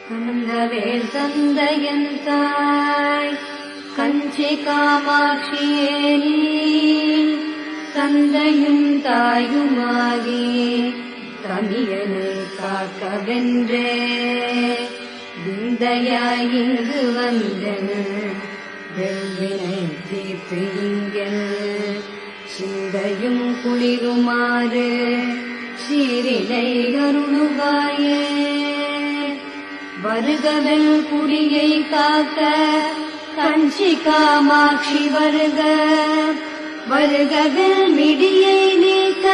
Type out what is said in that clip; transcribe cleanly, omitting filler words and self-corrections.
கந்தவேல் தந்தையன் தாய் கஞ்சி காமாட்சியே நீ தந்தையும் தாயுமாகி தமியனை காக்கவென்றே விந்தையாய் இங்கு வந்தன் வெள்வினை தீர்த்து இங்கன் சிந்தையும் குளிருமாறு சீரினை அருளுவாயே. வருகவெல் குடியை காக்க கஞ்சி காமாட்சி வருக வருகவெல் மிடியை நீக்க